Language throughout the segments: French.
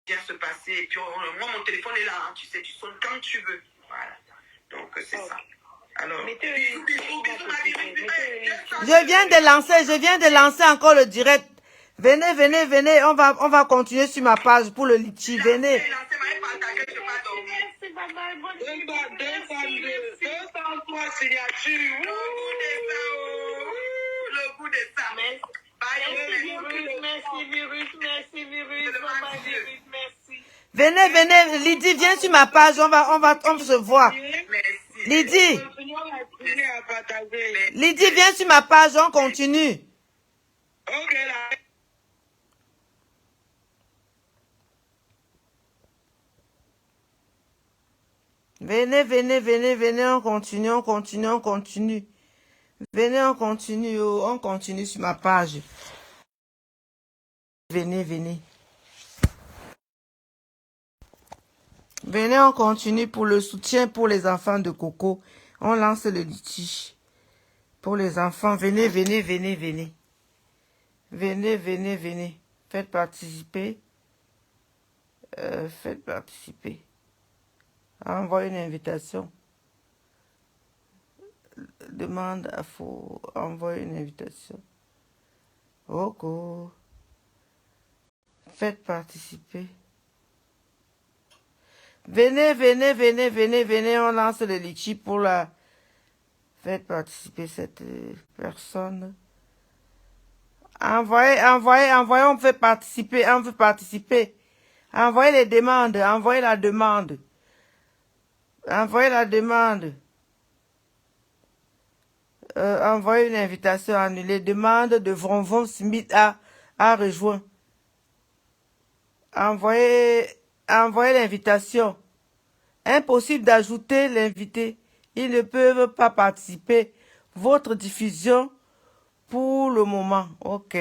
bien se passer. Et puis, moi, mon téléphone est là, hein, tu sais, tu sonnes quand tu veux. Voilà. Donc, c'est ça. Alors, bisous, bisous, bisous, ma vie. Je viens de lancer encore le direct. Venez, venez, venez, on va continuer sur ma page pour le litchi. Venez. Merci, maman. 203 signatures. Le goût de ça. Merci, Virus. Merci, merci. Venez, venez, Lydie, viens sur ma page, on se voit. Lydie. Lydie, viens sur ma page, on continue. Ok, là. Venez, venez, venez, venez, on continue, on continue, on continue. Venez, on continue sur ma page. Venez, venez. Venez, on continue pour le soutien pour les enfants de Coco. On lance le litige. Pour les enfants, venez, venez, venez, venez. Venez, venez, venez. Faites participer. Faites participer. Envoyez une invitation. Demande à faut envoyer une invitation. Coco. Faites participer. Venez, venez, venez, venez, venez. On lance le litchi pour la... Faites participer cette personne. Envoyez, on fait participer, on veut participer. Envoyez les demandes, envoyez la demande. Envoyez la demande. Envoyez une invitation annulée. Demande de Vronvon Smith à rejoindre. Envoyez l'invitation. Impossible d'ajouter l'invité. Ils ne peuvent pas participer. Votre diffusion pour le moment. Ok.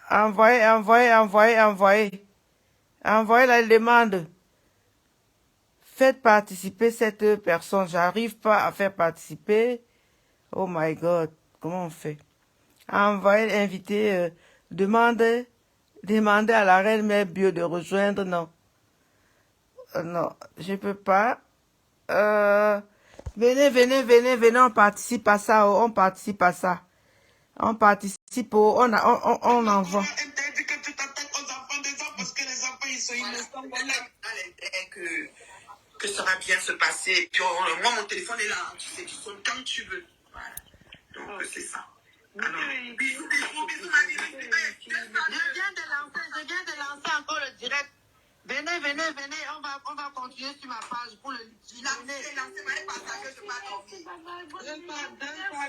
Envoyez. Envoyez la demande. Faites participer cette personne. J'arrive pas à faire participer. Oh my God. Comment on fait? Envoyez, inviter, demandez à la reine Mère Bio de rejoindre. Non. Non, je peux pas. Venez, venez, venez, venez, on participe à ça. On participe à ça. On participe on envoie. Que ça va bien se passer. Puis, moi, mon téléphone est là. Hein, tu sais, tu sonnes quand tu veux. Voilà. Donc, c'est ça. Alors, bisous, ma vie. Je viens de lancer encore le direct. Venez, venez, venez. On va continuer sur ma page pour le litchi. Lancez-moi partager, je vais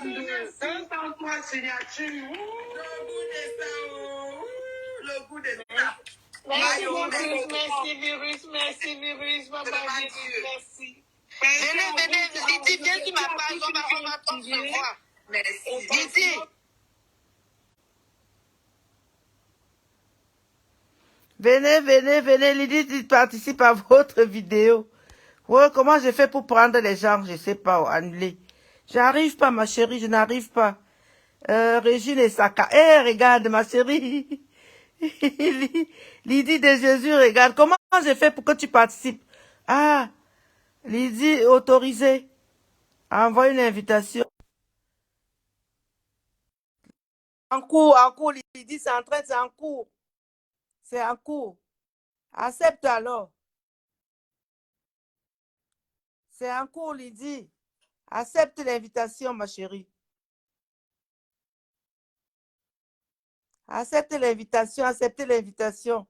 dormir. 203 signatures. Le goût de ça. Merci, Virus. Merci. Venez, Lydie, viens sur ma page, on se voit. Merci. Lydie. Venez, Lydie participe à votre vidéo. Ouais, comment j'ai fait pour prendre les gens, je sais pas, annuler. J'arrive pas, ma chérie, je n'arrive pas. Régine et Saka. Regarde, ma chérie. Lydie de Jésus, regarde. Comment j'ai fait pour que tu participes? Ah, Lydie, autorisée. Envoie une invitation. En cours, Lydie, c'est en cours. C'est en cours. Accepte alors. C'est en cours, Lydie. Accepte l'invitation, ma chérie. Accepte l'invitation, acceptez l'invitation.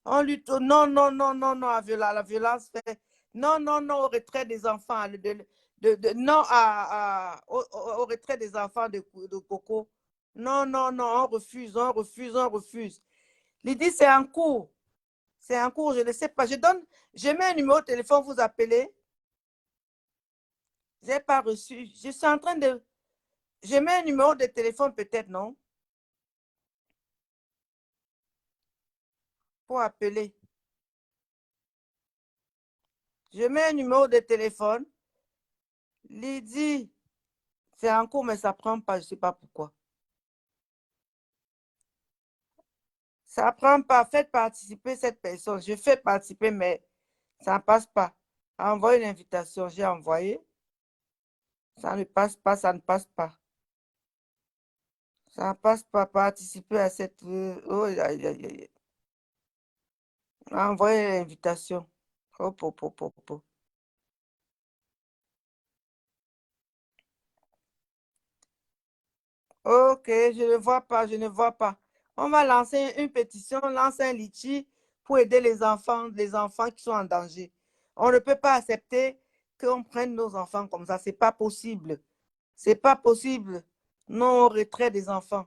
On lutte. Non, à la violence fait. Non, au retrait des enfants. Non au retrait des enfants de Coco. Non, on refuse. Lydie, c'est en cours. C'est en cours, je ne sais pas. Je mets un numéro de téléphone, vous appelez. Je n'ai pas reçu. Je suis en train de... Je mets un numéro de téléphone peut-être, non? Pour appeler. Je mets un numéro de téléphone. Lydie, c'est en cours, mais ça ne prend pas, je ne sais pas pourquoi. Ça prend pas. Faites participer cette personne. Je fais participer, mais ça ne passe pas. Envoyez une invitation. J'ai envoyé. Ça ne passe pas, ça ne passe pas. Ça ne passe pas. Participer à cette... Oh, aïe, aïe, aïe, aïe. Envoyez l'invitation. Hop, hop, hop, hop, hop. Ok, je ne vois pas, je ne vois pas. On va lancer une pétition, lancer un litchi pour aider les enfants qui sont en danger. On ne peut pas accepter qu'on prenne nos enfants comme ça. C'est pas possible. C'est pas possible. Non au retrait des enfants.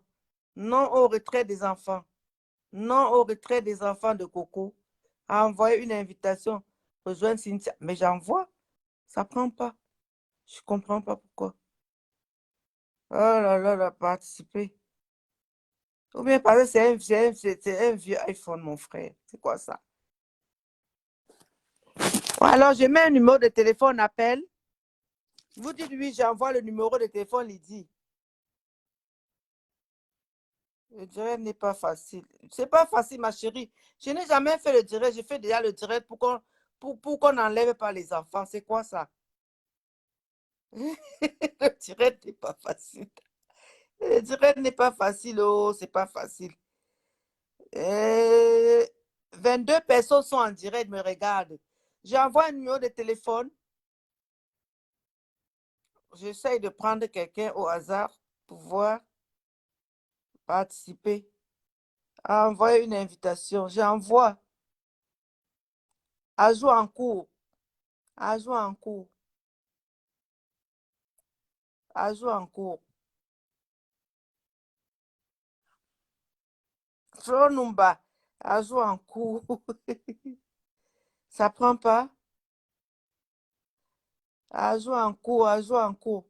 Non au retrait des enfants. Non au retrait des enfants de Coco. Envoyer une invitation. Rejoindre Cynthia. Mais j'envoie. Ça prend pas. Je comprends pas pourquoi. Oh là là là, participer. Ou bien parce que c'est un vieux iPhone, mon frère. C'est quoi ça? Ou alors, je mets un numéro de téléphone, appelle. Vous dites oui, j'envoie le numéro de téléphone, Lydie. Le direct n'est pas facile. C'est pas facile, ma chérie. Je n'ai jamais fait le direct. J'ai fait déjà le direct pour qu'on n'enlève pas les enfants. C'est quoi ça? Le direct n'est pas facile. Le direct n'est pas facile. Oh, c'est pas facile. Euh, 22 personnes sont en direct, me regardent. J'envoie un numéro de téléphone. J'essaye de prendre quelqu'un au hasard pour pouvoir participer. Envoyer une invitation. J'envoie. Ajout en cours. Ajout en cours. Ajout en cours. Tronumba. Ajout en cours. Ça prend pas. Ajout en cours. Ajout en cours.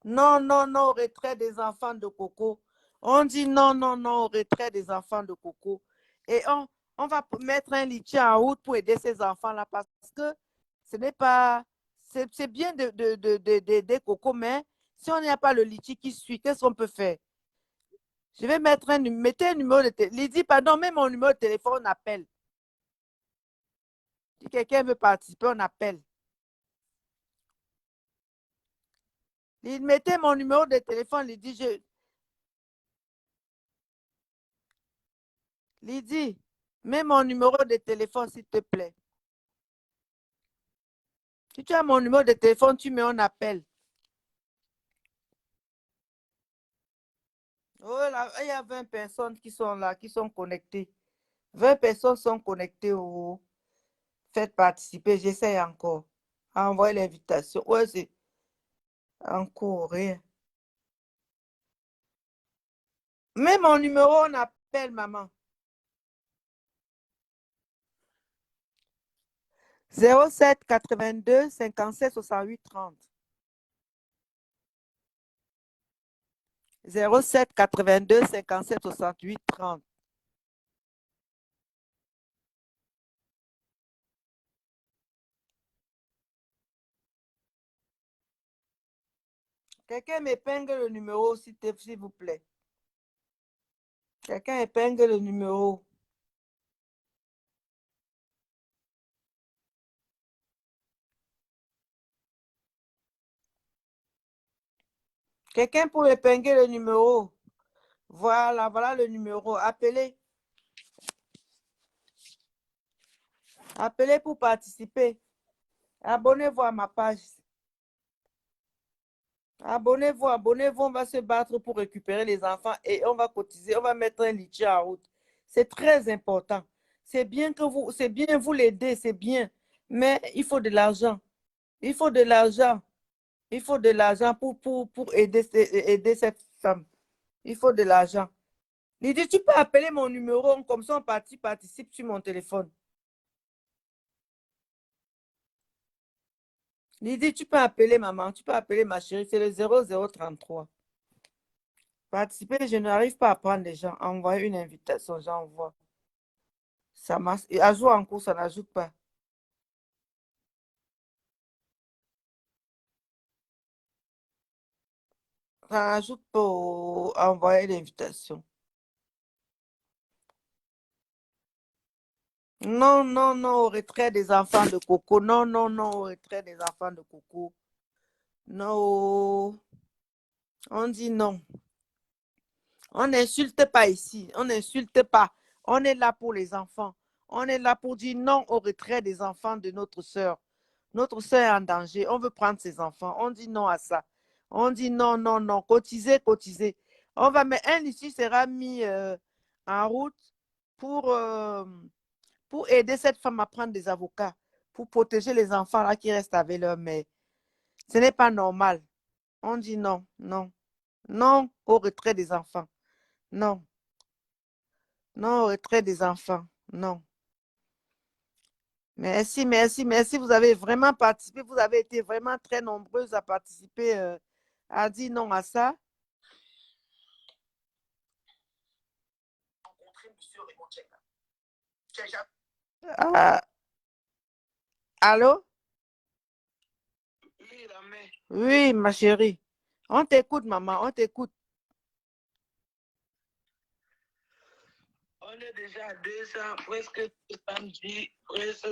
Non, non, non au retrait des enfants de Coco. On dit non, non, non au retrait des enfants de Coco. Et on va mettre un litchi en route pour aider ces enfants-là parce que ce n'est pas. C'est bien d'aider Coco, mais si on n'y a pas le litchi qui suit, qu'est-ce qu'on peut faire? Je vais mettre mettez un numéro de téléphone. Lydie, pardon, mets mon numéro de téléphone, on appelle. Si quelqu'un veut participer, on appelle. Mettez mon numéro de téléphone, Lydie, mets mon numéro de téléphone, s'il te plaît. Si tu as mon numéro de téléphone, tu mets un appel. Oh là, il y a 20 personnes qui sont là, qui sont connectées. 20 personnes sont connectées. Oh. Faites participer, j'essaie encore. Envoyez l'invitation. Ouais, c'est encore rien. Mets mon numéro, on appelle maman. 07 82 57 68 30. 07 82 57 68 30. Quelqu'un m'épingle le numéro, s'il vous plaît. Quelqu'un épingle le numéro. Quelqu'un pour épingler le numéro. Voilà, voilà le numéro. Appelez. Appelez pour participer. Abonnez-vous à ma page. Abonnez-vous, abonnez-vous. On va se battre pour récupérer les enfants et on va cotiser. On va mettre un litchi en route. C'est très important. C'est bien vous l'aider, c'est bien. Mais il faut de l'argent. Il faut de l'argent. Il faut de l'argent pour aider cette femme. Il faut de l'argent. Lydie, tu peux appeler mon numéro, comme ça on participe sur mon téléphone. Lydie, tu peux appeler maman, tu peux appeler ma chérie, c'est le 0033. Participer, je n'arrive pas à prendre les gens. Envoyer une invitation, j'envoie. Ça marche. Et ajout en cours, ça n'ajoute pas. Ça n'ajoute pas envoyer l'invitation. Non, non, non, au retrait des enfants de Coco. Non, non, non, au retrait des enfants de Coco. Non, on dit non. On n'insulte pas ici. On n'insulte pas. On est là pour les enfants. On est là pour dire non au retrait des enfants de notre sœur. Notre sœur est en danger. On veut prendre ses enfants. On dit non à ça. On dit non, non, non. Cotiser, cotiser. On va, mais un ici sera mis en route pour, euh, pour aider cette femme à prendre des avocats, pour protéger les enfants là qui restent avec leur mère. Ce n'est pas normal. On dit non, non, non au retrait des enfants. Non, non au retrait des enfants. Non. Merci, merci, merci. Vous avez vraiment participé. Vous avez été vraiment très nombreuses à participer, à dire non à ça. Ah, allô? Oui, la mère. Oui, ma chérie. On t'écoute, maman, on t'écoute. On est déjà à 200, presque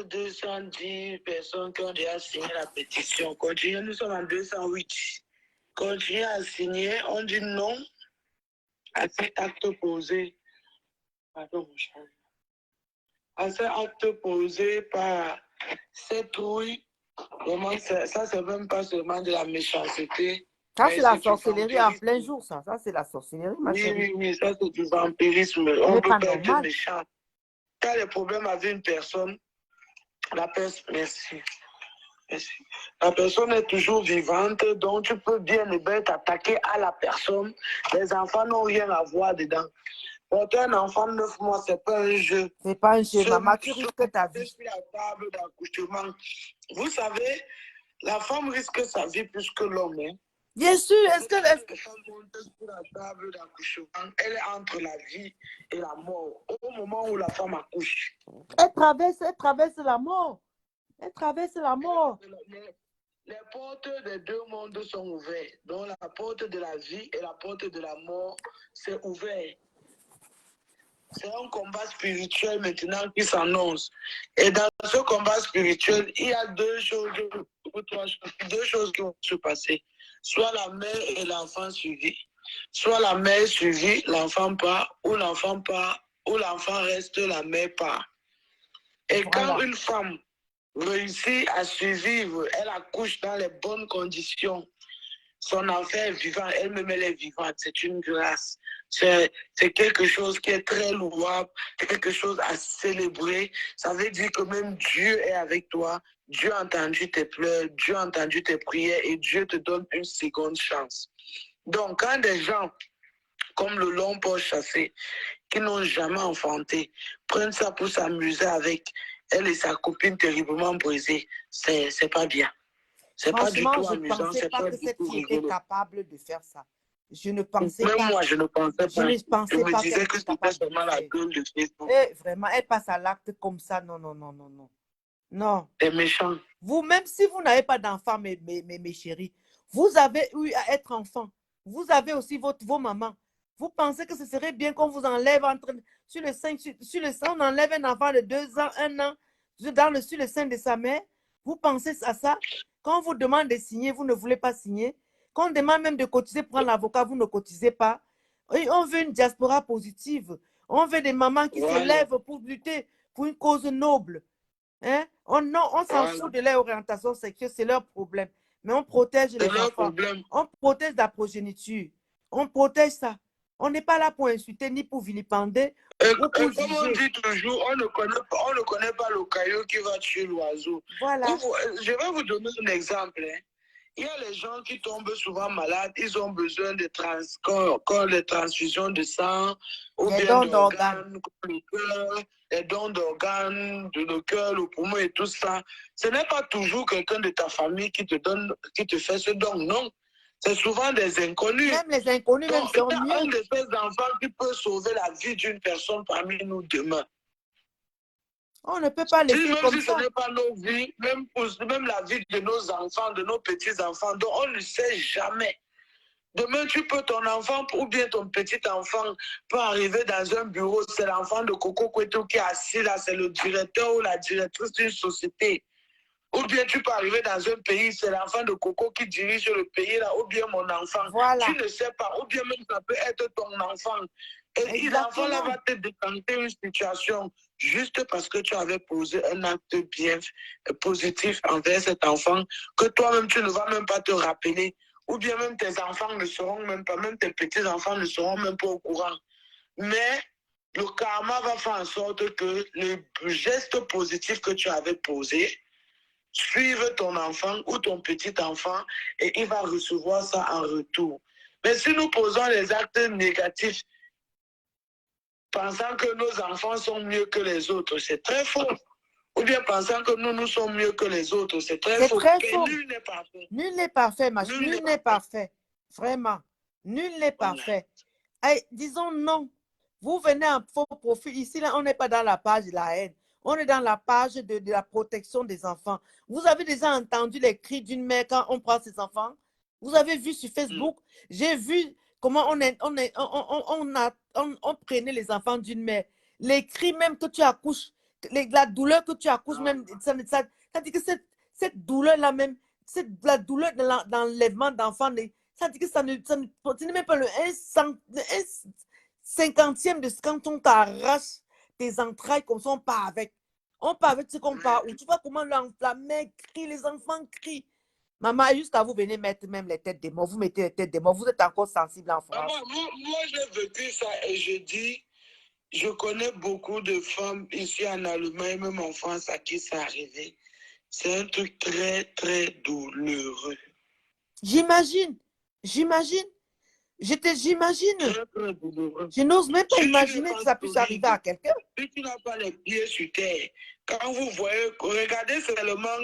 210 personnes qui ont déjà signé la pétition. Continuez, nous sommes en 208. Continuez à signer. On dit non à cet acte posé. Pardon, mon chéri. À cet acte posé par cette rouille. Vraiment, ça, c'est même pas seulement de la méchanceté. Ça, c'est Mais la c'est du sorcellerie en plein vampirisme. jour, ça. Ça, c'est la sorcellerie, ma Oui, chérie. oui, oui, ça c'est du vampirisme. Ce On n'est ne peut pas pas être normal. méchant. Quand les problèmes avec une personne, merci. Merci. La personne est toujours vivante, donc tu peux bien et bien t'attaquer à la personne. Les enfants n'ont rien à voir dedans. Porter un enfant de 9 mois, c'est pas un jeu. C'est pas un jeu, maman. Tu risques ta vie. Sur la table d'accouchement. Vous savez, la femme risque sa vie plus que l'homme. Hein. Bien sûr. Est-ce que la femme monte sur la table d'accouchement, elle est entre la vie et la mort. Au moment où la femme accouche. elle traverse la mort. Elle traverse la mort. Les portes des deux mondes sont ouvertes. Donc la porte de la vie et la porte de la mort, c'est ouvert. C'est un combat spirituel maintenant qui s'annonce. Et dans ce combat spirituel, il y a deux choses qui vont se passer. Soit la mère et l'enfant suivis. Soit la mère suivie, l'enfant part, ou l'enfant part, ou l'enfant reste, la mère part. Et Voilà. quand une femme réussit à survivre, elle accouche dans les bonnes conditions, son enfant est vivant, elle-même elle est vivante, c'est une grâce. C'est quelque chose qui est très louable, quelque chose à célébrer. Ça veut dire que même Dieu est avec toi, Dieu a entendu tes pleurs, Dieu a entendu tes prières et Dieu te donne une seconde chance. Donc quand des gens comme le long Paul Chassé, qui n'ont jamais enfanté, prennent ça pour s'amuser avec elle et sa copine terriblement brisée, c'est pas bien. C'est pas du tout Franchement, je ne amusant, pensais c'est pas pas que du cette tout fille était rigolo. capable de faire ça. Je ne pensais Même pas. moi, je ne pensais Je pas. ne Je pensais me pas disais qu'elle que était c'était capable de seulement le la faire. gueule de Facebook. Et vraiment, elle passe à l'acte comme ça. Non, non, non, non, non. Non. C'est méchant. Vous, même si vous n'avez pas d'enfant, mes chéris, vous avez eu à être enfant. Vous avez aussi vos mamans. Vous pensez que ce serait bien qu'on vous enlève sur le sein, on enlève un enfant de 2 ans, 1 an, sur le sein de sa mère. Vous pensez à ça? Quand on vous demande de signer, vous ne voulez pas signer. Quand on demande même de cotiser pour prendre l'avocat, vous ne cotisez pas. Et on veut une diaspora positive. On veut des mamans qui se lèvent pour lutter pour une cause noble. Hein? On s'en fout de leur orientation sexuelle, c'est leur problème. Mais on protège les enfants. Problème. On protège la progéniture. On protège ça. On n'est pas là pour insulter ni pour vilipender. Et comme on dit toujours, on ne connaît pas le caillou qui va tuer l'oiseau. Voilà. Je vais vous donner un exemple. Hein. Il y a les gens qui tombent souvent malades, ils ont besoin de les transfusions de sang, ou les bien dons d'organes, le cœur, les dons d'organes, le cœur, le poumon et tout ça. Ce n'est pas toujours quelqu'un de ta famille qui te fait ce don, non. C'est souvent des inconnus. Même les inconnus, même sont mieux. Il y a un de ces enfants qui peut sauver la vie d'une personne parmi nous demain. On ne peut pas laisser comme si ça. Ce n'est pas nos vies, même la vie de nos enfants, de nos petits-enfants, dont on ne sait jamais. Demain, tu peux, ton enfant ou bien ton petit enfant peut arriver dans un bureau, c'est l'enfant de Coco Cueto qui est assis là, c'est le directeur ou la directrice d'une société. Ou bien tu peux arriver dans un pays, c'est l'enfant de Coco qui dirige le pays là, ou bien mon enfant. Voilà. Tu ne sais pas, ou bien même ça peut être ton enfant. Et l'enfant là va te décanter une situation juste parce que tu avais posé un acte bien positif envers cet enfant que toi-même tu ne vas même pas te rappeler. Ou bien même tes enfants ne seront même pas, même tes petits-enfants ne seront même pas au courant. Mais le karma va faire en sorte que le geste positif que tu avais posé suive ton enfant ou ton petit enfant et il va recevoir ça en retour. Mais si nous posons les actes négatifs pensant que nos enfants sont mieux que les autres, c'est très faux. Ou bien pensant que nous sommes mieux que les autres, c'est très faux. Très faux. Nul n'est parfait. Nul n'est parfait, nul n'est parfait. Vraiment. Nul n'est parfait. Hey, disons non. Vous venez en faux profil. Ici, là, on n'est pas dans la page de la haine. On est dans la page de la protection des enfants. Vous avez déjà entendu les cris d'une mère quand on prend ses enfants? Vous avez vu sur Facebook? J'ai vu comment on prenait les enfants d'une mère. Les cris même que tu accouches, la douleur que tu accouches même, ça dit que cette douleur-là même, la douleur de l'enlèvement d'enfants, ça dit que ce n'est même pas le 1/50e de ce quand on t'arrache tes entrailles comme ça, on part avec. On part avec ce qu'on part où. Tu vois comment la mère crie, les enfants crient. Maman, jusqu'à vous venez mettre même les têtes des morts. Vous mettez les têtes des morts. Vous êtes encore sensible en France. Maman, moi j'ai vécu ça et je dis, je connais beaucoup de femmes ici en Allemagne, même en France, à qui c'est arrivé. C'est un truc très, très douloureux. J'imagine. J'imagine. Je n'ose même pas imaginer que ça puisse arriver à quelqu'un. Si tu n'as pas les pieds sur terre, quand vous voyez, regardez seulement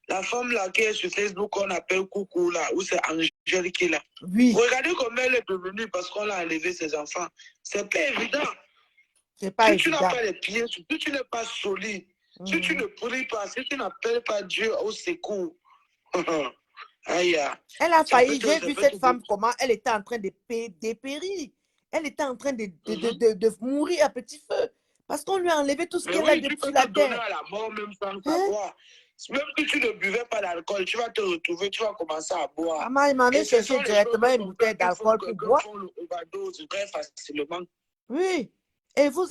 la femme là qui est sur Facebook qu'on appelle Coucou là, ou c'est Angèle qui est là. Oui. Regardez comment elle est devenue parce qu'on a enlevé ses enfants. C'est pas évident. C'est pas évident. Si tu n'as pas les pieds, si tu n'es pas solide, si tu ne pries pas, si tu n'appelles pas Dieu au secours, aïe. Elle a failli, j'ai vu cette femme comment elle était en train de dépérir. Elle était en train de mourir à petit feu. Parce qu'on lui a enlevé tout ce qu'elle a depuis la terre. À la mort même sans savoir. Même si tu ne buvais pas d'alcool, tu vas te retrouver, tu vas commencer à boire. Maman, il m'avait cherché directement une bouteille d'alcool pour boire. Très facilement. Oui. Et vous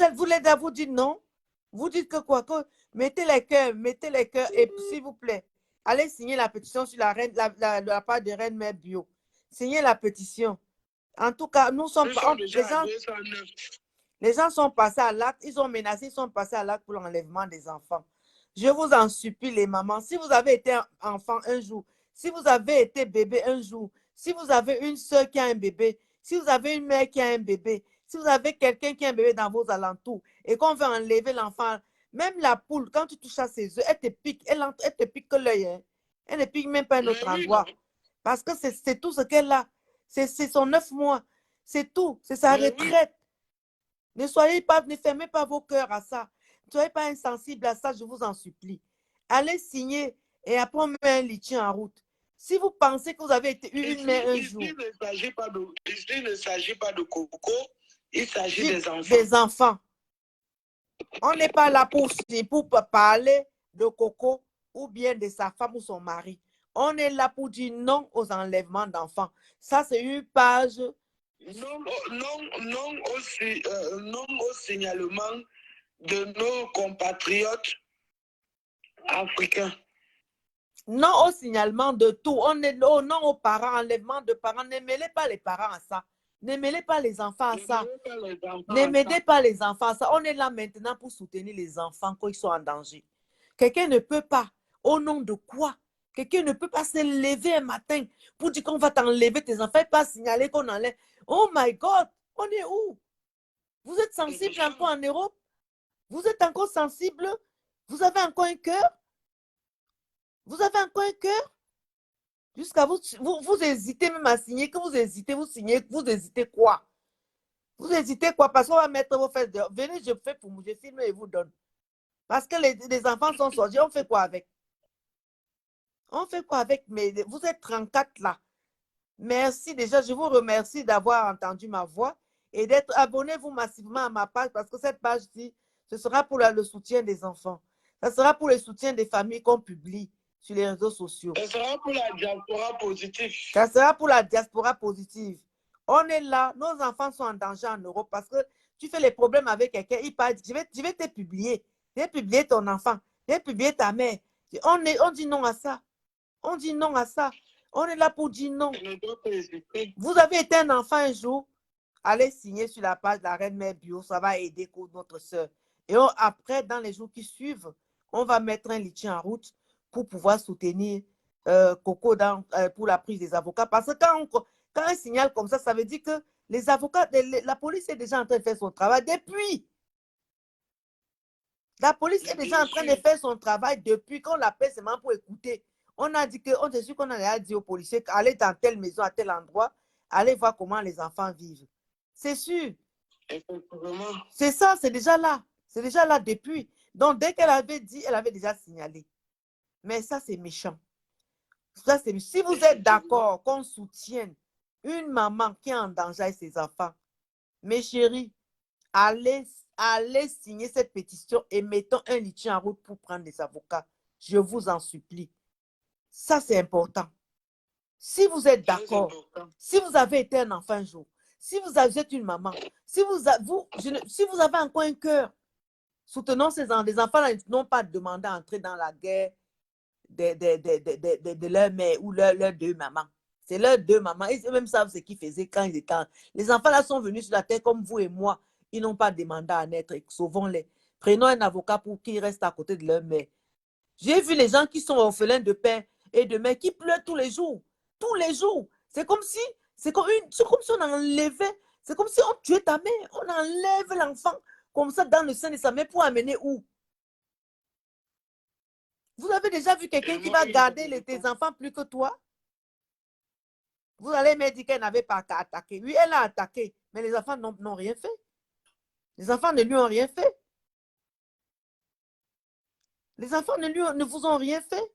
dites non. Vous dites que quoi? Que mettez les cœurs. Et s'il vous plaît, allez signer la pétition sur la part de Reine Mère Bio. Signez la pétition. En tout cas, nous sommes pas. Les gens sont passés à l'acte, ils ont menacé, ils sont passés à l'acte pour l'enlèvement des enfants. Je vous en supplie, les mamans, si vous avez été enfant un jour, si vous avez été bébé un jour, si vous avez une soeur qui a un bébé, si vous avez une mère qui a un bébé, si vous avez quelqu'un qui a un bébé dans vos alentours et qu'on veut enlever l'enfant, même la poule, quand tu touches à ses œufs, elle te pique, elle te pique que l'œil. Hein. Elle ne pique même pas un autre endroit. Parce que c'est tout ce qu'elle a. C'est son 9 mois. C'est tout. C'est sa retraite. Ne fermez pas vos cœurs à ça. Ne soyez pas insensibles à ça, je vous en supplie. Allez signer et après on met un litchi en route. Si vous pensez que vous avez été une mère un jour. Ici, il ne s'agit pas de Coco, il s'agit des enfants. Des enfants. On n'est pas là pour parler de Coco ou bien de sa femme ou son mari. On est là pour dire non aux enlèvements d'enfants. Ça, c'est une page. Non au signalement de nos compatriotes africains. Non au signalement de tout. On est non aux parents, enlèvement de parents. Ne mêlez pas les parents à ça. Ne mêlez pas les enfants à ça. Ne mêlez pas les enfants à ça. On est là maintenant pour soutenir les enfants quand ils sont en danger. Quelqu'un ne peut pas. Au nom de quoi? Quelqu'un ne peut pas se lever un matin pour dire qu'on va t'enlever tes enfants et pas signaler qu'on enlève. Oh my God! On est où? Vous êtes sensible encore en Europe? Vous êtes encore sensible? Vous avez encore un cœur? Vous avez encore un cœur? Jusqu'à vous hésitez même à signer, que vous hésitez, vous signez, vous hésitez quoi? Vous hésitez quoi? Parce qu'on va mettre vos fesses dehors. Venez, je fais pour vous, je filme et vous donne. Parce que les enfants sont sortis, on fait quoi avec? On fait quoi avec? Mais vous êtes 34 là. Merci déjà. Je vous remercie d'avoir entendu ma voix et d'être abonnez-vous massivement à ma page parce que cette page-ci, ce sera pour le soutien des enfants. Ça sera pour le soutien des familles qu'on publie sur les réseaux sociaux. Ça sera pour la diaspora positive. Ça sera pour la diaspora positive. On est là, nos enfants sont en danger en Europe parce que tu fais les problèmes avec quelqu'un, il parle, je vais te publier. Je vais publier ton enfant, je vais publier ta mère. On dit non à ça. On dit non à ça. On est là pour dire non. Vous avez été un enfant un jour, allez signer sur la page de la Reine Mère Bio, ça va aider notre soeur. Et après, dans les jours qui suivent, on va mettre un litchi en route pour pouvoir soutenir Coco pour la prise des avocats. Parce que quand un signal comme ça veut dire que les avocats, la police est déjà en train de faire son travail depuis. La police est déjà en train de faire son travail depuis qu'on l'appelle seulement pour écouter. On a dit on est sûr qu'on a dit aux policiers allez dans telle maison, à tel endroit, allez voir comment les enfants vivent. C'est sûr. C'est ça, c'est déjà là. C'est déjà là depuis. Donc, dès qu'elle avait dit, elle avait déjà signalé. Mais ça, c'est méchant. Ça, si vous êtes d'accord qu'on soutienne une maman qui est en danger avec ses enfants, mes chéris, allez signer cette pétition et mettons un litchi en route pour prendre des avocats. Je vous en supplie. Ça, c'est important. Si vous êtes d'accord, si vous avez été un enfant un jour, si vous êtes une maman, si vous avez encore un cœur, soutenons des enfants n'ont pas demandé à entrer dans la guerre de leur mère ou leurs deux mamans. C'est leurs deux mamans. Ils même savent ce qu'ils faisaient quand ils étaient. Les enfants là sont venus sur la terre comme vous et moi. Ils n'ont pas demandé à naître. Sauvons-les. Prenons un avocat pour qu'ils restent à côté de leur mère. J'ai vu les gens qui sont orphelins de père et de mère qui pleurent tous les jours. Tous les jours. C'est comme si on enlevait. C'est comme si on tuait ta mère. On enlève l'enfant comme ça dans le sein de sa mère pour amener où? Vous avez déjà vu quelqu'un qui va garder tes enfants plus que toi? Vous allez me dire qu'elle n'avait pas qu'à attaquer. Oui, elle a attaqué, mais les enfants n'ont rien fait. Les enfants ne lui ont rien fait. Les enfants ne vous ont rien fait.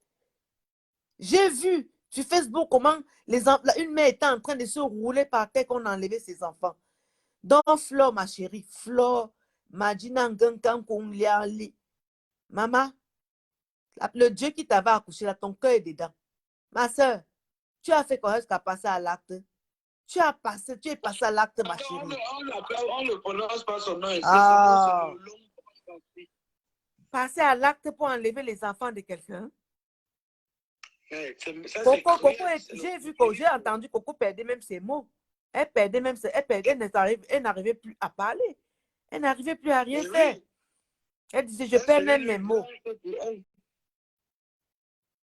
J'ai vu sur Facebook comment une mère était en train de se rouler par terre qu'on a enlevé ses enfants. Donc, Flore, ma chérie, Flore, maman, le Dieu qui t'avait accouché là, ton cœur est dedans. Ma soeur, tu as fait quoi jusqu'à passer à l'acte? Tu es passé à l'acte, ma chérie. On ne prononce pas son nom. Ah. Passer à l'acte pour enlever les enfants de quelqu'un. Coco, j'ai vu, j'ai entendu Coco perdre même ses mots. Elle perdait même ses, elle n'arrivait plus à parler. Elle n'arrivait plus à rien faire. Elle disait, je perds même mes mots.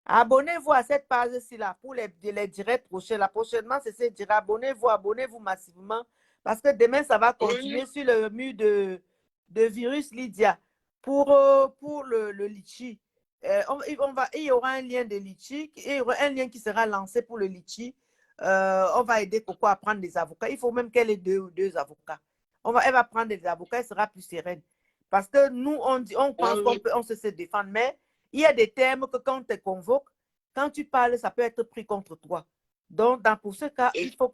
Abonnez-vous à cette page-ci là pour les directs prochains. Prochainement, c'est ce dire abonnez-vous massivement parce que demain, ça va continuer sur le mur de virus Lydia pour le litchi. Il y aura un lien de litchi et il y aura un lien qui sera lancé pour le litchi. On va aider Coco à prendre des avocats. Il faut même qu'elle ait deux avocats. Elle va prendre des avocats, elle sera plus sereine. Parce que nous, on pense qu'on se sait défendre, mais il y a des termes que quand on te convoque, quand tu parles, ça peut être pris contre toi. Donc, pour ce cas, il faut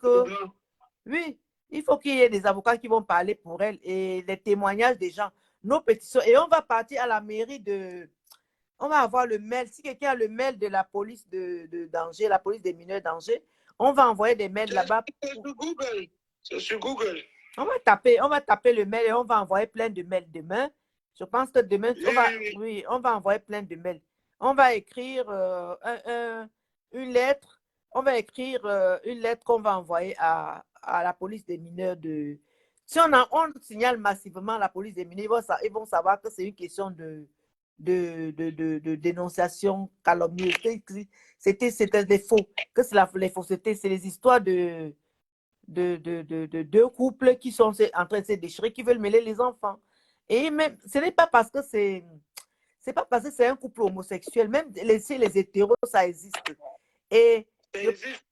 qu'il y ait des avocats qui vont parler pour elle et les témoignages des gens, nos pétitions. Et on va partir à la mairie on va avoir le mail. Si quelqu'un a le mail de la police de danger, la police des mineurs danger, on va envoyer des mails là-bas. C'est sur Google. On va taper le mail et on va envoyer plein de mails demain. Je pense que demain, on va envoyer plein de mails. On va écrire une lettre. On va écrire une lettre qu'on va envoyer à la police des mineurs Si on signale massivement la police des mineurs, ils vont savoir que c'est une question de dénonciation calomnieuse. C'était des faux. Que c'est les faussetés. C'est les histoires de deux couples qui sont en train de se déchirer, qui veulent mêler les enfants. Et même, ce n'est pas parce que c'est un couple homosexuel, même les hétéros, ça existe. Et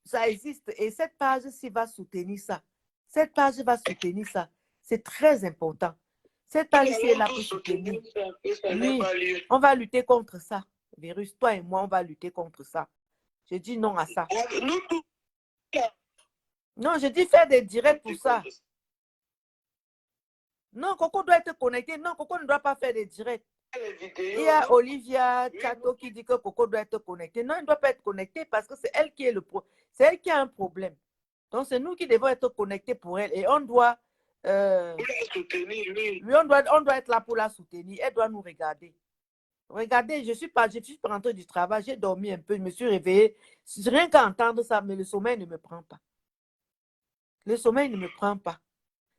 ça existe. Et cette page-ci va soutenir ça. Cette page va soutenir ça. C'est très important. Cette page-ci est là pour soutenir. Oui, on va lutter contre ça. Virus, toi et moi, on va lutter contre ça. Je dis non à ça. Non, je dis faire des directs pour ça. Non, Coco doit être connecté. Non, Coco ne doit pas faire des directs. Il y a Olivia Chato qui dit que Coco doit être connecté. Non, il ne doit pas être connecté parce que c'est elle qui est c'est elle qui a un problème. Donc, c'est nous qui devons être connectés pour elle. Et on doit... Pour la soutenir, oui. Oui, on doit être là pour la soutenir. Elle doit nous regarder. Regardez, je suis pas rentrée du travail, j'ai dormi un peu, je me suis réveillée. Rien qu'à entendre ça, mais le sommeil ne me prend pas. Le sommeil ne me prend pas.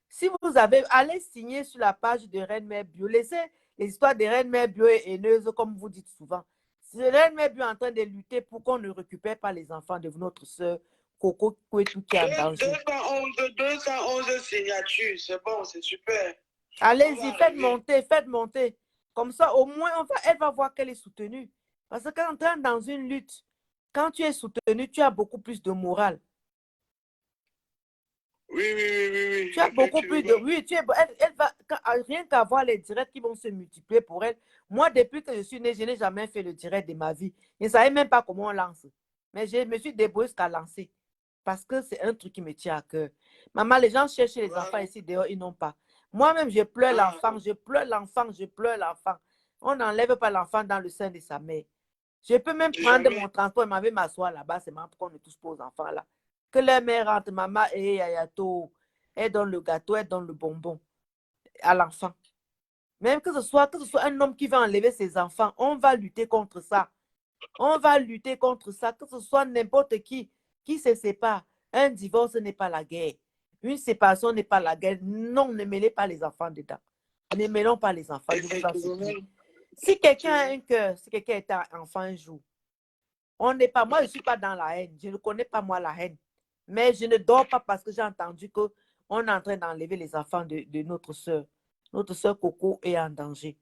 Si vous avez, allez signer sur la page de Reine Mère Bio. Laissez les histoires de Reine Mère Bio et haineuse, comme vous dites souvent. C'est Reine Mère Bio en train de lutter pour qu'on ne récupère pas les enfants de notre soeur Coco Kouetou qui est en danger. 211 signatures, c'est bon, c'est super. Allez-y, faites monter. Comme ça, au moins, elle va voir qu'elle est soutenue. Parce que quand tu es dans une lutte, quand tu es soutenu, tu as beaucoup plus de morale. Oui. Tu as beaucoup plus de... Oui, elle va... Rien qu'à voir les directs qui vont se multiplier pour elle. Moi, depuis que je suis née, je n'ai jamais fait le direct de ma vie. Je ne savais même pas comment on lance. Mais je me suis débrouillée jusqu'à lancer. Parce que c'est un truc qui me tient à cœur. Maman, les gens cherchent les enfants ici dehors, ils n'ont pas. Moi-même, je pleure l'enfant, je pleure l'enfant. On n'enlève pas l'enfant dans le sein de sa mère. Je peux même prendre mon transport et m'en m'asseoir là-bas, c'est pour qu'on ne touche pas aux enfants là. Que leur mère rentre, maman, et yayato, elle donne le gâteau, elle donne le bonbon à l'enfant. Même que ce soit un homme qui va enlever ses enfants, on va lutter contre ça. On va lutter contre ça, que ce soit n'importe qui se sépare. Un divorce n'est pas la guerre. Une séparation n'est pas la guerre. Non, ne mêlez pas les enfants dedans. Ne mêlons pas les enfants. Je vous en supplie. Si quelqu'un a un cœur, si quelqu'un est un enfant un jour, on n'est pas, moi je ne suis pas dans la haine. Je ne connais pas moi la haine. Mais je ne dors pas parce que j'ai entendu qu'on est en train d'enlever les enfants de notre soeur. Notre soeur Coco est en danger.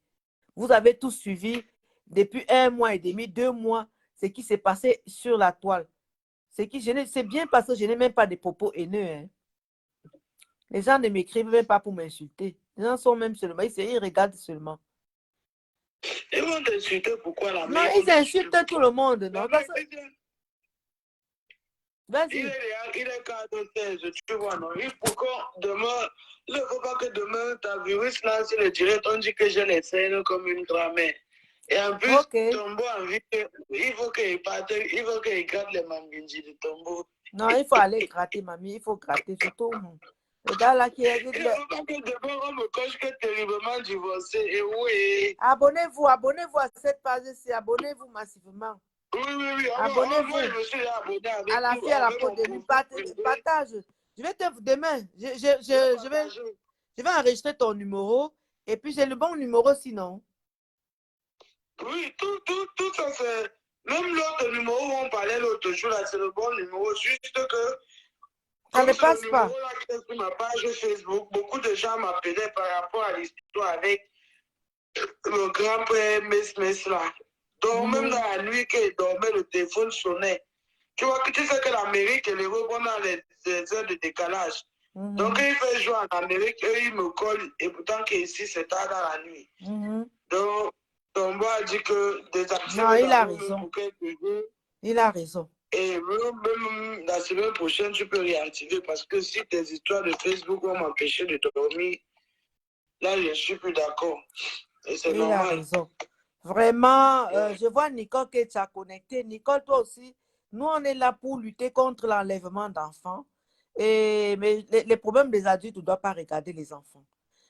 Vous avez tous suivi depuis 1 mois et demi, 2 mois, ce qui s'est passé sur la toile. C'est bien parce que je n'ai même pas de propos haineux. Hein. Les gens ne m'écrivent même pas pour m'insulter. Les gens sont même seulement, ils regardent seulement. Ils vont t'insulter pourquoi la Non, ils insultent tout le monde. Non? Vas-y. Il est cadre 16, tu vois, non? Il faut que demain, il ne faut pas que demain, ta virus là, sur le direct, on dit que je l'essaye comme une grand-mère. Et en plus, Tombo a envie que, il faut qu'il gratte les manginji de Tombo. Non, il faut aller gratter, mamie, il faut gratter, surtout. Le gars là qui est... Il ne faut pas que demain, on me coche que terriblement divorcé. Et oui. Abonnez-vous à cette page-ci, abonnez-vous massivement. Oui. Abonnez-vous. Moi, je me suis abonné avec à la fille à la peau de nuit. Partage. Je vais demain, je vais enregistrer ton numéro et puis j'ai le bon numéro sinon. Oui, tout ça c'est... Même l'autre numéro où on parlait l'autre jour, là, c'est le bon numéro. Juste que... Ça ne passe pas. Numéro, là, qui est sur ma page Facebook, beaucoup de gens m'appelaient par rapport à l'histoire avec le grand-père Mesmes là. Donc, même dans la nuit qu'il dormait, le téléphone sonnait. Tu vois, tu sais que l'Amérique, elle est pendant les heures de décalage. Donc, il fait jouer en Amérique, eux, ils me collent. Et pourtant qu'ici, c'est tard dans la nuit. Donc, Tombo a dit que désactiver. Non, il a raison. Il a raison. Et même la semaine prochaine, tu peux réactiver parce que si tes histoires de Facebook vont m'empêcher de dormir, là, je ne suis plus d'accord. Et c'est normal. Il a raison. Vraiment, je vois Nicole qui est connectée. Nicole, toi aussi, nous, on est là pour lutter contre l'enlèvement d'enfants. Mais les problèmes des adultes, on ne doit pas regarder les enfants.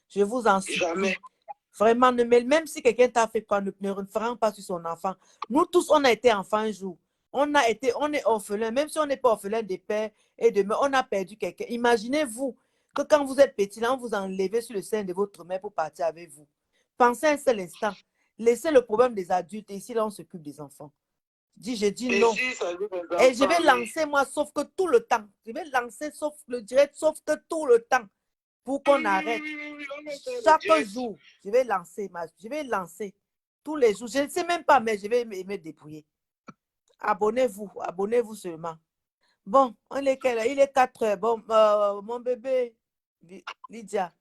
Je vous en supplie. Jamais. Vraiment, même si quelqu'un t'a fait quoi, ne ferons pas sur son enfant. Nous tous, on a été enfants un jour. On est orphelins, même si on n'est pas orphelin des pères et de mères, on a perdu quelqu'un. Imaginez-vous que quand vous êtes petit, là, on vous enlève sur le sein de votre mère pour partir avec vous. Pensez un seul instant. Laissez le problème des adultes et ici, là, on s'occupe des enfants. Je dis non. Et je vais lancer, moi, sauf que tout le temps. Je vais lancer, sauf le direct, sauf que tout le temps. Pour qu'on arrête. Chaque jour, je vais lancer. Tous les jours. Je ne sais même pas, mais je vais me débrouiller. Abonnez-vous seulement. Bon, il est 4 heures. Bon, mon bébé, Lydia.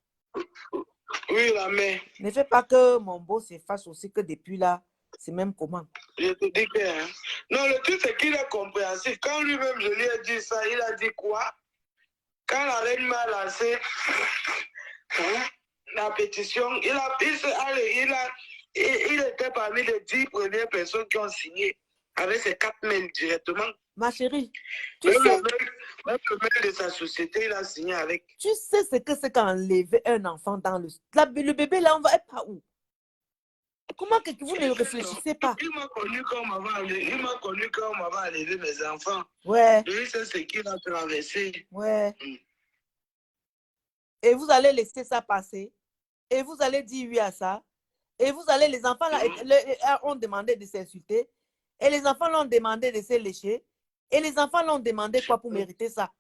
Oui, la mère. Ne fais pas que mon beau se fâche aussi que depuis là, c'est même comment. Je te dis que... Hein. Non, le truc, c'est qu'il est compréhensif. Quand lui-même, je lui ai dit ça, il a dit quoi? quand la reine m'a lancé la pétition, il était parmi les 10 premières personnes qui ont signé avec ses 4 mails directement. Ma chérie, tu sais... Même le mail de sa société, il a signé avec. Tu sais ce que c'est qu'enlever un enfant dans le... le bébé, là, on va être pas où? Comment que vous ne réfléchissez pas? Il m'a connu quand on m'avait enlevé mes enfants. Ouais. Lui, c'est ce qu'il a traversé. Ouais. Et vous allez laisser ça passer. Et vous allez dire oui à ça. Et vous allez, les enfants là, ont demandé de s'insulter. Et les enfants l'ont demandé de se lécher. Et les enfants l'ont demandé quoi pour mériter ça?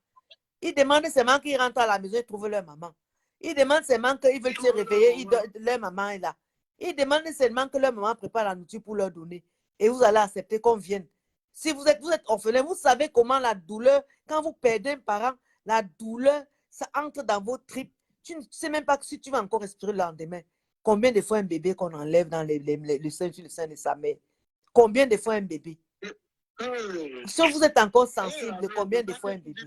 Ils demandent seulement qu'ils rentrent à la maison et trouvent leur maman. Ils demandent seulement qu'ils veulent se réveiller, leur maman est là. Ils demandent seulement que leur maman prépare la nourriture pour leur donner. Et vous allez accepter qu'on vienne. Si vous êtes orphelin, vous savez comment la douleur, quand vous perdez un parent, la douleur, ça entre dans vos tripes. Tu ne sais même pas si tu vas encore respirer le lendemain. Combien de fois un bébé qu'on enlève dans le sein de sa mère? Combien de fois un bébé? Si vous êtes encore sensible, combien de fois un bébé?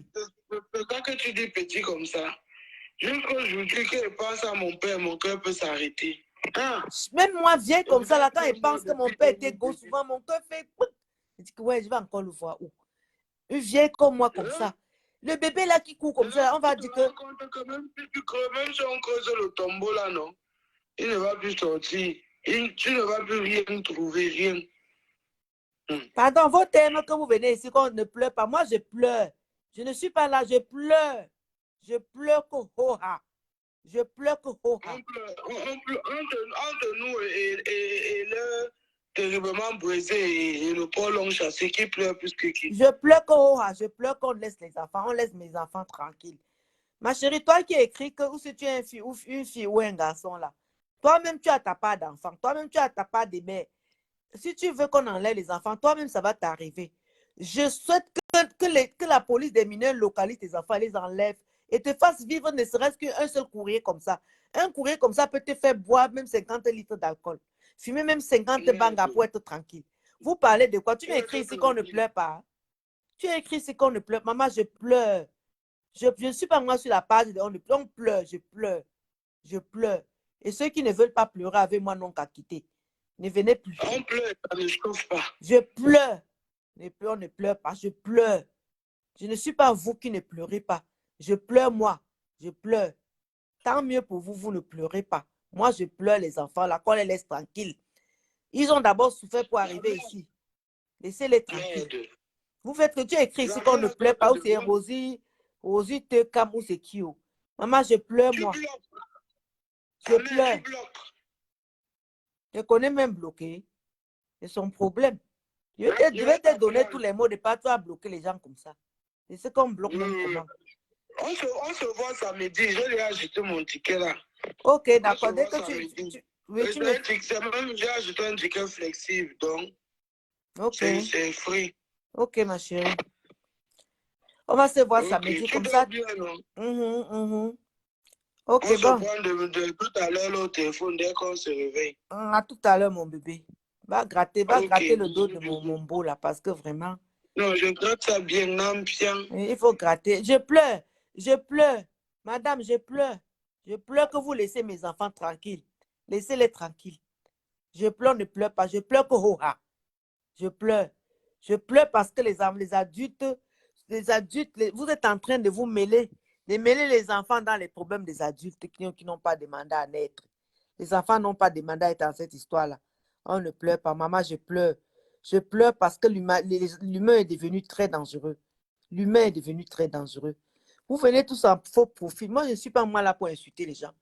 Quand tu dis petit comme ça, jusqu'aujourd'hui, quand je pense à mon père, mon cœur peut s'arrêter. Même moi, vieille comme ça, là, quand je pense que mon père était gauche, souvent mon cœur fait... Je dis que ouais, je vais encore le voir où? Une vieille comme moi, comme ça. Le bébé là qui court comme ça, on va dire que... Même si on creuse le tombeau là, non? Il ne va plus sortir. Tu ne vas plus rien trouver, rien. Pardon, vos termes que vous venez ici, qu'on ne pleure pas. Moi, je pleure. Je ne suis pas là, je pleure. Je pleure que ho-ha. Je pleure que ho-ha. Entre nous et le terriblement brisé et le port long chassé, qui pleure plus que qui? Je pleure que ho-ha. Je pleure qu'on laisse les enfants. On laisse mes enfants tranquilles. Ma chérie, toi qui écris que ou si tu es une fille ou un garçon là, toi-même tu as ta part d'enfant. Toi-même tu as ta part de mère. Si tu veux qu'on enlève les enfants, toi-même, ça va t'arriver. Je souhaite que la police des mineurs localise tes enfants, les enlève et te fasse vivre ne serait-ce qu'un seul courrier comme ça. Un courrier comme ça peut te faire boire même 50 litres d'alcool. Fumer même 50 bangas pour être tranquille. Vous parlez de quoi? Tu m'écris ici qu'on ne pleure pas. Tu écris ici qu'on ne pleure pas. Maman, je pleure. Je ne suis pas moi sur la page de on pleure, je pleure. Je pleure. Et ceux qui ne veulent pas pleurer avec moi n'ont qu'à quitter. Ne venez plus. On pleure, ça ne chauffe pas. Je pleure. On ne pleure pas, je pleure. Je ne suis pas vous qui ne pleurez pas. Je pleure moi. Je pleure. Tant mieux pour vous, vous ne pleurez pas. Moi, je pleure les enfants, là, qu'on les laisse tranquilles. Ils ont d'abord souffert pour arriver ici. Laissez-les tranquilles. Vous faites que tu écris ici qu'on ne pleure pas, ou c'est Rosie te cam, ou c'est qui. Maman, je pleure moi. Je pleure. Je connais même bloqué. C'est son problème. Je vais te donner tous les mots de pas toi bloquer les gens comme ça. C'est ce qu'on bloque même comment. On se voit samedi. Je lui ai ajouté mon ticket là. Ok, d'accord. Dès que j'ai ajouté un ticket flexible, donc c'est free. Ok, ma chérie. On va se voir samedi comme ça. Bien, non? Ok, on bon. On se prend de tout à l'heure au téléphone dès qu'on se réveille. À tout à l'heure, mon bébé. Va gratter le dos de mon beau là, parce que vraiment... Non, je gratte ça bien, non, bien. Il faut gratter. Je pleure. Je pleure. Madame, je pleure. Je pleure que vous laissez mes enfants tranquilles. Laissez-les tranquilles. Je pleure, ne pleure pas. Je pleure que ho-ha. Je pleure. Je pleure parce que les adultes, vous êtes en train de vous mêler, de mêler les enfants dans les problèmes des adultes qui n'ont pas demandé à naître. Les enfants n'ont pas demandé à être dans cette histoire-là. On ne pleure pas. Maman, je pleure. Je pleure parce que l'humain est devenu très dangereux. L'humain est devenu très dangereux. Vous venez tous en faux profil. Moi, je ne suis pas moi là pour insulter les gens.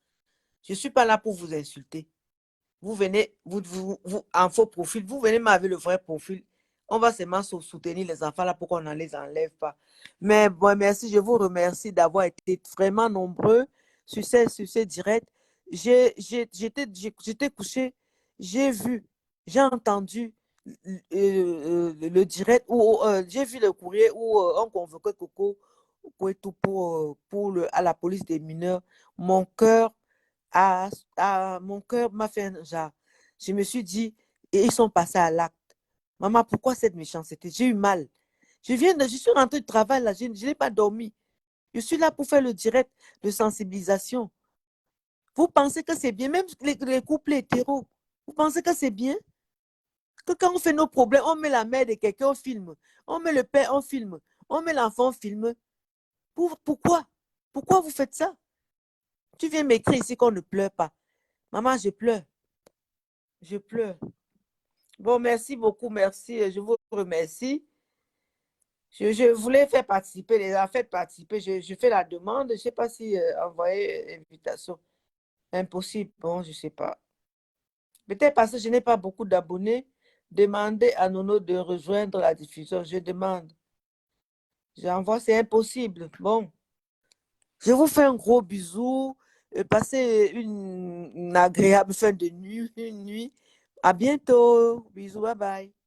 Je ne suis pas là pour vous insulter. Vous venez vous en faux profil. Vous venez avec le vrai profil. On va seulement soutenir les enfants là pour qu'on ne les enlève pas. Mais bon, merci. Je vous remercie d'avoir été vraiment nombreux sur ces directs. J'étais couché. J'ai vu, j'ai entendu le direct, j'ai vu le courrier où on convoquait Coco Kouetou à la police des mineurs. Mon cœur m'a fait un genre. Je me suis dit, et ils sont passés à l'acte. Maman, pourquoi cette méchanceté? J'ai eu mal. Je suis rentrée du travail là, je n'ai pas dormi. Je suis là pour faire le direct de sensibilisation. Vous pensez que c'est bien, même les couples hétéros, vous pensez que c'est bien? Que quand on fait nos problèmes, on met la mère de quelqu'un, on filme. On met le père, on filme. On met l'enfant, on filme. Pourquoi? Pourquoi vous faites ça? Tu viens m'écrire ici qu'on ne pleure pas. Maman, je pleure. Je pleure. Bon, merci beaucoup, merci. Je vous remercie. Je voulais faire participer les gens, faites participer. Je fais la demande. Je ne sais pas si envoyer invitation. Impossible. Bon, je ne sais pas. Peut-être parce que je n'ai pas beaucoup d'abonnés. Demandez à Nono de rejoindre la diffusion. Je demande. J'envoie, c'est impossible. Bon, je vous fais un gros bisou. Passez une agréable fin de nuit, une nuit. À bientôt. Bisous, bye bye.